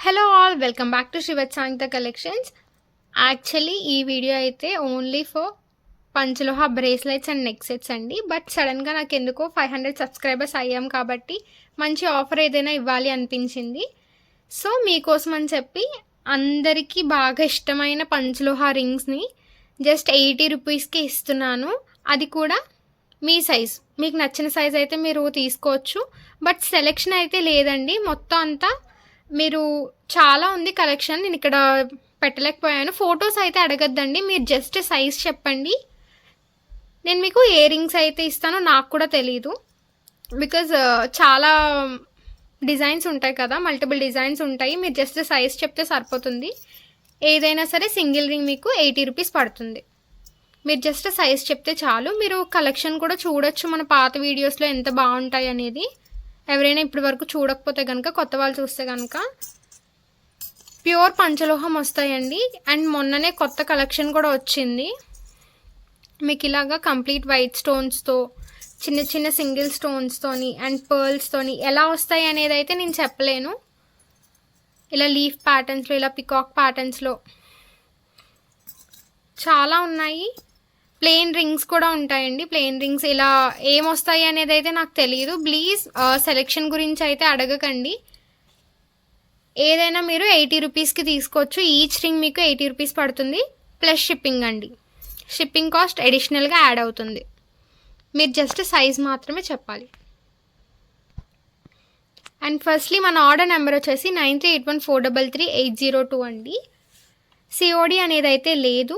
Hello all, welcome back to Srivath Sangeetha collections. Actually ఈ video అయితే only for panchaloha bracelets and neck sets అండి. But సడన్గా నాకు ఎందుకో 500 సబ్స్క్రైబర్స్ అయ్యాం కాబట్టి మంచి ఆఫర్ ఏదైనా ఇవ్వాలి అనిపించింది. సో మీకోసం అని చెప్పి అందరికీ బాగా ఇష్టమైన పంచలోహ రింగ్స్ని జస్ట్ 80 రూపీస్కి ఇస్తున్నాను. అది కూడా మీ సైజ్, మీకు నచ్చిన సైజ్ అయితే మీరు తీసుకోవచ్చు. బట్ సెలెక్షన్ అయితే లేదండి, మొత్తం అంతా మీరు చాలా ఉంది కలెక్షన్. నేను ఇక్కడ పెట్టలేకపోయాను. ఫొటోస్ అయితే అడగద్దండి, మీరు జస్ట్ సైజ్ చెప్పండి. నేను మీకు ఇయర్ రింగ్స్ అయితే ఇస్తాను. నాకు కూడా తెలీదు, బికాజ్ చాలా డిజైన్స్ ఉంటాయి కదా, మల్టిపుల్ డిజైన్స్ ఉంటాయి. మీరు జస్ట్ సైజ్ చెప్తే సరిపోతుంది. ఏదైనా సరే సింగిల్ రింగ్ మీకు 80 రూపీస్ పడుతుంది. మీరు జస్ట్ సైజ్ చెప్తే చాలు. మీరు కలెక్షన్ కూడా చూడొచ్చు మన పాత వీడియోస్లో ఎంత బాగుంటాయి అనేది. ఎవరైనా ఇప్పటి వరకు చూడకపోతే కనుక, కొత్త వాళ్ళు చూస్తే కనుక ప్యూర్ పంచలోహం వస్తాయండి. అండ్ మొన్ననే కొత్త కలెక్షన్ కూడా వచ్చింది. మీకు ఇలాగా కంప్లీట్ వైట్ స్టోన్స్తో, చిన్న చిన్న సింగిల్ స్టోన్స్తోని అండ్ పర్ల్స్తోని ఎలా వస్తాయి అనేది అయితే నేను చెప్పలేను. ఇలా లీఫ్ ప్యాటర్న్స్లో, ఇలా పికాక్ ప్యాటర్న్స్లో చాలా ఉన్నాయి. ప్లెయిన్ రింగ్స్ కూడా ఉంటాయండి. ప్లెయిన్ రింగ్స్ ఇలా ఏమొస్తాయి అనేది అయితే నాకు తెలియదు. ప్లీజ్ సెలెక్షన్ గురించి అయితే అడగకండి. ఏదైనా మీరు 80 రూపీస్కి తీసుకోవచ్చు. ఈచ్ రింగ్ మీకు 80 రూపీస్ పడుతుంది, ప్లస్ షిప్పింగ్ అండి. షిప్పింగ్ కాస్ట్ అడిషనల్గా యాడ్ అవుతుంది. మీరు జస్ట్ సైజ్ మాత్రమే చెప్పాలి. అండ్ ఫస్ట్లీ మన ఆర్డర్ నెంబర్ వచ్చేసి 9381433802 అండి. సిఓడి అనేది అయితే లేదు.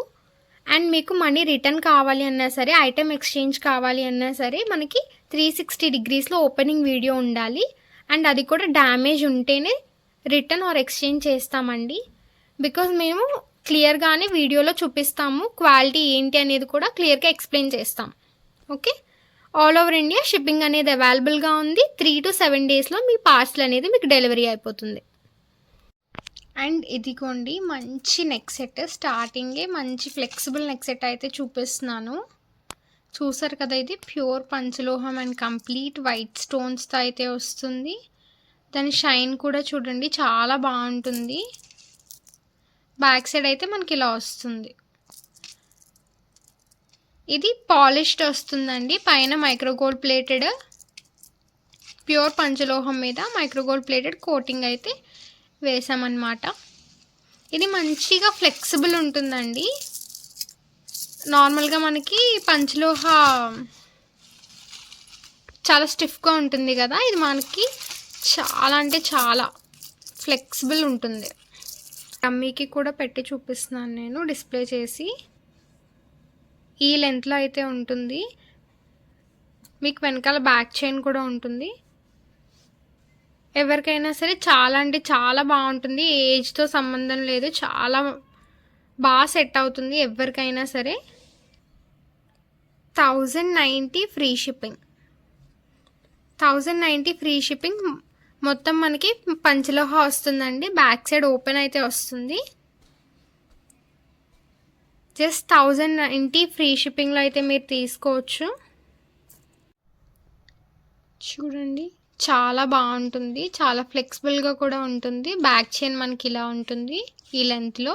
అండ్ మీకు మనీ రిటర్న్ కావాలి అన్నా సరే, ఐటెం ఎక్స్చేంజ్ కావాలి అన్నా సరే, మనకి 360 డిగ్రీస్లో ఓపెనింగ్ వీడియో ఉండాలి. అండ్ అది కూడా డ్యామేజ్ ఉంటేనే రిటర్న్ ఆర్ ఎక్స్చేంజ్ చేస్తామండి. బికాజ్ మేము క్లియర్గానే వీడియోలో చూపిస్తాము, క్వాలిటీ ఏంటి అనేది కూడా క్లియర్గా ఎక్స్ప్లెయిన్ చేస్తాం. Okay, all over India shipping అనేది అవైలబుల్గా ఉంది. 3 to 7 డేస్లో మీ పార్సల్ అనేది మీకు డెలివరీ అయిపోతుంది. అండ్ ఇదిగోండి మంచి నెక్ సెట్. స్టార్టింగే మంచి ఫ్లెక్సిబుల్ నెక్ సెట్ అయితే చూపిస్తున్నాను. చూసారు కదా, ఇది ప్యూర్ పంచలోహం అండ్ కంప్లీట్ వైట్ స్టోన్స్తో అయితే వస్తుంది. దాని షైన్ కూడా చూడండి, చాలా బాగుంటుంది. బ్యాక్ సైడ్ అయితే మనకి ఇలా వస్తుంది. ఇది పాలిష్డ్ వస్తుందండి. పైన మైక్రోగోల్డ్ ప్లేటెడ్, ప్యూర్ పంచలోహం మీద మైక్రోగోల్డ్ ప్లేటెడ్ కోటింగ్ అయితే వేసామన్నమాట. ఇది మంచిగా ఫ్లెక్సిబుల్ ఉంటుందండి. నార్మల్గా మనకి పంచలోహ చాలా స్టిఫ్గా ఉంటుంది కదా, ఇది మనకి చాలా అంటే చాలా ఫ్లెక్సిబుల్ ఉంటుంది. రమ్మీకి కూడా పెట్టి చూపిస్తున్నాను నేను డిస్ప్లే చేసి. ఈ లెంత్లో అయితే ఉంటుంది. మీకు వెనకాల బ్యాక్ చైన్ కూడా ఉంటుంది. ఎవరికైనా సరే చాలా అంటే చాలా బాగుంటుంది. ఏజ్తో సంబంధం లేదు, చాలా బాగా సెట్ అవుతుంది ఎవరికైనా సరే. 1090 ఫ్రీ షిప్పింగ్. 1090 free shipping. మొత్తం మనకి పంచలోహ వస్తుందండి. బ్యాక్ సైడ్ ఓపెన్ అయితే వస్తుంది. జస్ట్ 1090 ఫ్రీ షిప్పింగ్లో అయితే మీరు తీసుకోవచ్చు. చూడండి, చాలా బాగుంటుంది, చాలా ఫ్లెక్సిబుల్గా కూడా ఉంటుంది. బ్యాక్ చైన్ మనకి ఇలా ఉంటుంది ఈ లెంత్లో.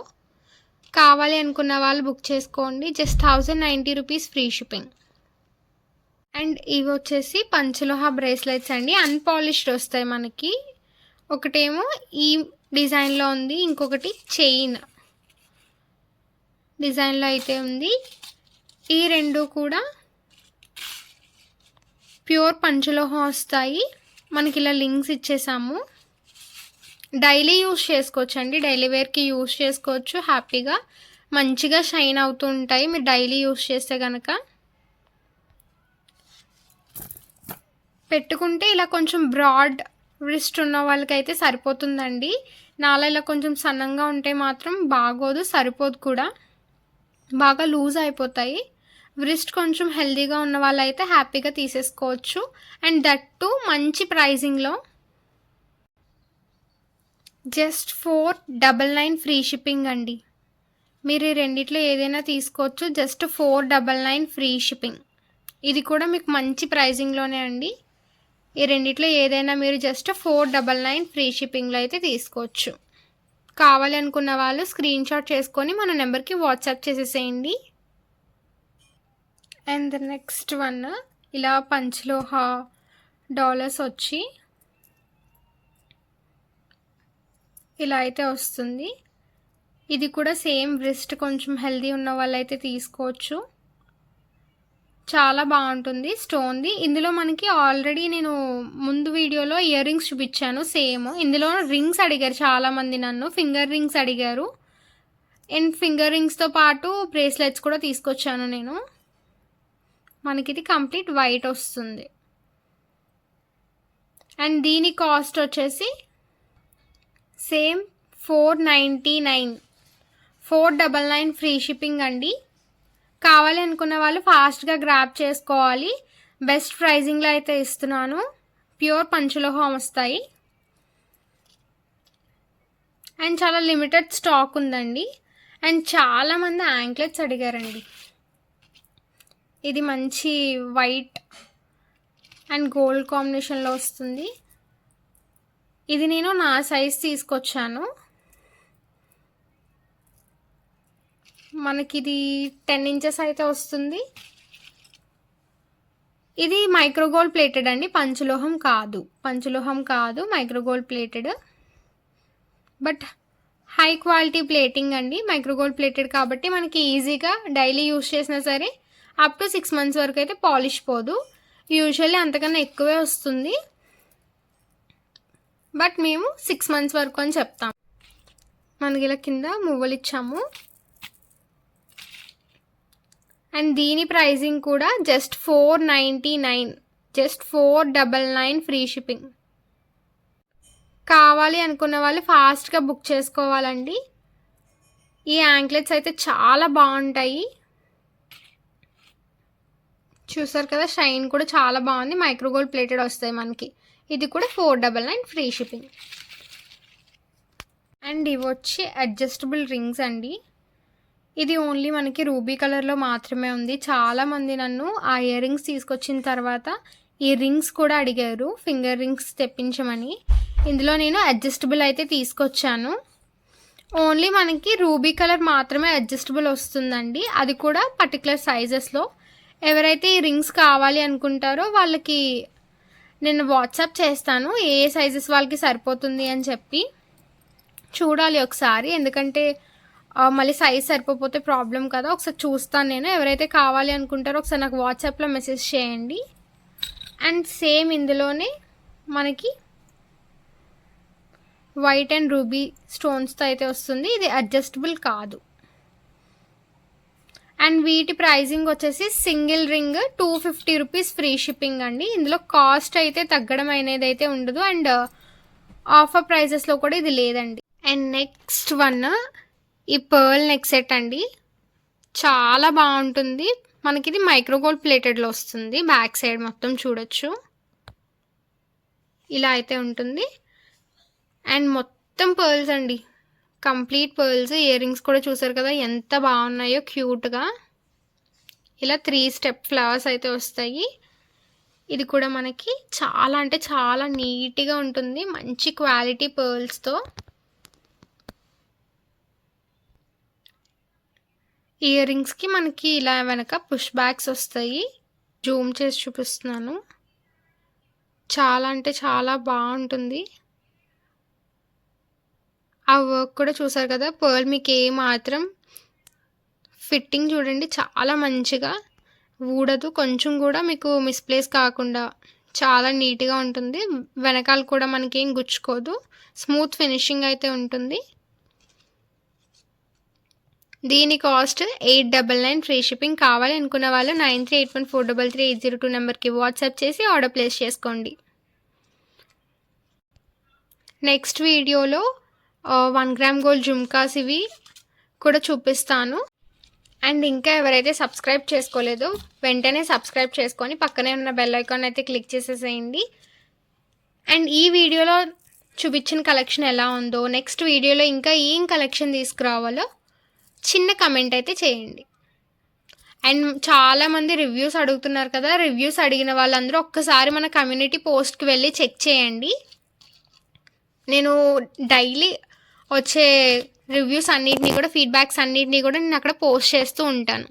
కావాలి అనుకున్న వాళ్ళు బుక్ చేసుకోండి. Just 1090 rupees free shipping. And ఇవి వచ్చేసి పంచలోహ బ్రేస్లెట్స్ అండి. అన్పాలిష్డ్ వస్తాయి మనకి. ఒకటేమో ఈ డిజైన్లో ఉంది, ఇంకొకటి చైన్ డిజైన్లో అయితే ఉంది. ఈ రెండు కూడా ప్యూర్ పంచలోహం వస్తాయి. మనకి ఇలా లింక్స్ ఇచ్చేసాము. డైలీ యూస్ చేసుకోవచ్చు అండి, డైలీ వేర్కి యూస్ చేసుకోవచ్చు హ్యాపీగా. మంచిగా షైన్ అవుతూ ఉంటాయి మీరు డైలీ యూస్ చేస్తే కనుక. పెట్టుకుంటే ఇలా కొంచెం బ్రాడ్ రిస్ట్ ఉన్న వాళ్ళకైతే సరిపోతుందండి. నాలా ఇలా కొంచెం సన్నంగా ఉంటే మాత్రం బాగోదు, సరిపోదు కూడా, బాగా లూజ్ అయిపోతాయి. వ్రిస్ట్ కొంచెం హెల్దీగా ఉన్న వాళ్ళైతే హ్యాపీగా తీసేసుకోవచ్చు. అండ్ దట్ టు మంచి ప్రైజింగ్లో. జస్ట్ 499 ఫ్రీ షిప్పింగ్ అండి. మీరు ఈ రెండిట్లో ఏదైనా తీసుకోవచ్చు. Just 499 free shipping. ఇది కూడా మీకు మంచి ప్రైజింగ్లోనే అండి. ఈ రెండిట్లో ఏదైనా మీరు జస్ట్ 499 ఫ్రీ షిప్పింగ్లో అయితే తీసుకోవచ్చు. కావాలి అనుకున్న వాళ్ళు స్క్రీన్ షాట్ చేసుకొని మన నెంబర్కి వాట్సాప్ చేసేసేయండి. అండ్ నెక్స్ట్ వన్ ఇలా పంచలోహ డాలర్స్ వచ్చి ఇలా అయితే వస్తుంది. ఇది కూడా సేమ్ రిస్ట్ కొంచెం హెల్దీ ఉన్న వాళ్ళైతే తీసుకోవచ్చు. చాలా బాగుంటుంది స్టోన్ది. ఇందులో మనకి ఆల్రెడీ నేను ముందు వీడియోలో ఇయర్ రింగ్స్ చూపించాను సేమ్. ఇందులో రింగ్స్ అడిగారు చాలామంది నన్ను, ఫింగర్ రింగ్స్ అడిగారు. అండ్ ఫింగర్ రింగ్స్తో పాటు బ్రేస్లెట్స్ కూడా తీసుకొచ్చాను నేను. మనకి ఇది కంప్లీట్ వైట్ వస్తుంది. అండ్ దీని కాస్ట్ వచ్చేసి సేమ్ 499, 499 ఫ్రీ షిప్పింగ్ అండి. కావాలి అనుకున్న వాళ్ళు ఫాస్ట్గా గ్రాబ్ చేసుకోవాలి. బెస్ట్ ప్రైజింగ్లో అయితే ఇస్తున్నాను. ప్యూర్ పంచలోహం వస్తాయి అండ్ చాలా లిమిటెడ్ స్టాక్ ఉందండి. అండ్ చాలామంది యాంక్లెట్స్ అడిగారండి. ఇది మంచి వైట్ అండ్ గోల్డ్ కాంబినేషన్లో వస్తుంది. ఇది నేను నా సైజ్ తీసుకొచ్చాను. మనకి ఇది 10 ఇంచెస్ అయితే వస్తుంది. ఇది మైక్రోగోల్డ్ ప్లేటెడ్ అండి, పంచలోహం కాదు, micro gold plated. But high quality plating అండి. మైక్రోగోల్డ్ ప్లేటెడ్ కాబట్టి మనకి ఈజీగా డైలీ యూజ్ చేసినా సరే అప్ టు 6 months వరకు అయితే పాలిష్ పోదు. యూజువల్లీ అంతకన్నా ఎక్కువే వస్తుంది, బట్ మేము 6 months వరకు అని చెప్తాం. మనకి ఇలా కింద మువ్వలు ఇచ్చాము. అండ్ దీని ప్రైజింగ్ కూడా జస్ట్ 499, జస్ట్ 499 ఫ్రీ షిప్పింగ్. కావాలి అనుకున్న వాళ్ళు ఫాస్ట్గా బుక్ చేసుకోవాలండి. ఈ యాంక్లెట్స్ అయితే చాలా బాగుంటాయి. చూసారు కదా, షైన్ కూడా చాలా బాగుంది. మైక్రోగోల్డ్ ప్లేటెడ్ వస్తాయి మనకి. ఇది కూడా 499 ఫ్రీ షిప్పింగ్. అండ్ ఇవి వచ్చి అడ్జస్టబుల్ రింగ్స్ అండి. ఇది ఓన్లీ మనకి రూబీ కలర్లో మాత్రమే ఉంది. చాలామంది నన్ను ఆ ఇయర్ రింగ్స్ తీసుకొచ్చిన తర్వాత ఈ రింగ్స్ కూడా అడిగారు, ఫింగర్ రింగ్స్ తెప్పించమని. ఇందులో నేను అడ్జస్టబుల్ అయితే తీసుకొచ్చాను. ఓన్లీ మనకి రూబీ కలర్ మాత్రమే అడ్జస్టబుల్ వస్తుందండి, అది కూడా పర్టికులర్ సైజెస్లో. ఎవరైతే ఈ రింగ్స్ కావాలి అనుకుంటారో వాళ్ళకి నేను వాట్సాప్ చేస్తాను ఏ సైజెస్ వాళ్ళకి సరిపోతుంది అని చెప్పి. చూడాలి ఒకసారి, ఎందుకంటే మళ్ళీ సైజ్ సరిపోతే ప్రాబ్లం కదా. ఒకసారి చూస్తాను నేను. ఎవరైతే కావాలి అనుకుంటారో ఒకసారి నాకు వాట్సాప్లో మెసేజ్ చేయండి. అండ్ సేమ్ ఇందులోనే మనకి వైట్ అండ్ రూబీ స్టోన్స్తో అయితే వస్తుంది. ఇది అడ్జస్టబుల్ కాదు. అండ్ వీటి ప్రైజింగ్ వచ్చేసి single ring 250 rupees free shipping అండి. ఇందులో కాస్ట్ అయితే తగ్గడం అనేది అయితే ఉండదు. అండ్ ఆఫర్ ప్రైజెస్లో కూడా ఇది లేదండి. అండ్ నెక్స్ట్ వన్ ఈ పర్ల్ నెక్ సెట్ అండి. చాలా బాగుంటుంది. మనకి ఇది మైక్రోగోల్డ్ ప్లేటెడ్లో వస్తుంది. బ్యాక్ సైడ్ మొత్తం చూడొచ్చు, ఇలా అయితే ఉంటుంది. అండ్ మొత్తం పర్ల్స్ అండి, కంప్లీట్ పర్ల్స్. ఇయర్ రింగ్స్ కూడా చూసారు కదా ఎంత బాగున్నాయో క్యూట్గా. ఇలా 3 స్టెప్ ఫ్లవర్స్ అయితే వస్తాయి. ఇది కూడా మనకి చాలా అంటే చాలా నీట్గా ఉంటుంది, మంచి క్వాలిటీ పర్ల్స్తో. ఇయర్ రింగ్స్కి మనకి ఇలా వెనక పుష్ బ్యాగ్స్ వస్తాయి. జూమ్ చేసి చూపిస్తున్నాను. చాలా అంటే చాలా బాగుంటుంది. ఆ వర్క్ కూడా చూసారు కదా, పర్ల్ మీకు ఏ మాత్రం ఫిట్టింగ్ చూడండి చాలా మంచిగా ఊడదు, కొంచెం కూడా మీకు మిస్ప్లేస్ కాకుండా చాలా నీట్గా ఉంటుంది. వెనకాల కూడా మనకేం గుచ్చుకోదు, స్మూత్ ఫినిషింగ్ అయితే ఉంటుంది. దీని కాస్ట్ 899 ఫ్రీ షిప్పింగ్. కావాలి అనుకున్న వాళ్ళు 9381433802 నెంబర్కి వాట్సాప్ చేసి ఆర్డర్ ప్లేస్ చేసుకోండి. నెక్స్ట్ వీడియోలో 1 గ్రామ్ గోల్డ్ జుమ్కాస్ ఇవి కూడా చూపిస్తాను. అండ్ ఇంకా ఎవరైతే సబ్స్క్రైబ్ చేసుకోలేదో వెంటనే సబ్స్క్రైబ్ చేసుకొని పక్కనే ఉన్న బెల్ ఐకాన్ అయితే క్లిక్ చేసేసేయండి. అండ్ ఈ వీడియోలో చూపించిన కలెక్షన్ ఎలా ఉందో, నెక్స్ట్ వీడియోలో ఇంకా ఏం కలెక్షన్ తీసుకురావాలో చిన్న కమెంట్ అయితే చేయండి. అండ్ చాలామంది రివ్యూస్ అడుగుతున్నారు కదా, రివ్యూస్ అడిగిన వాళ్ళందరూ ఒక్కసారి మన కమ్యూనిటీ పోస్ట్కి వెళ్ళి చెక్ చేయండి. నేను డైలీ వచ్చే రివ్యూస్ అన్నిటిని కూడా, ఫీడ్‌బ్యాక్స్ అన్నిటిని కూడా నేను అక్కడ పోస్ట్ చేస్తూ ఉంటాను.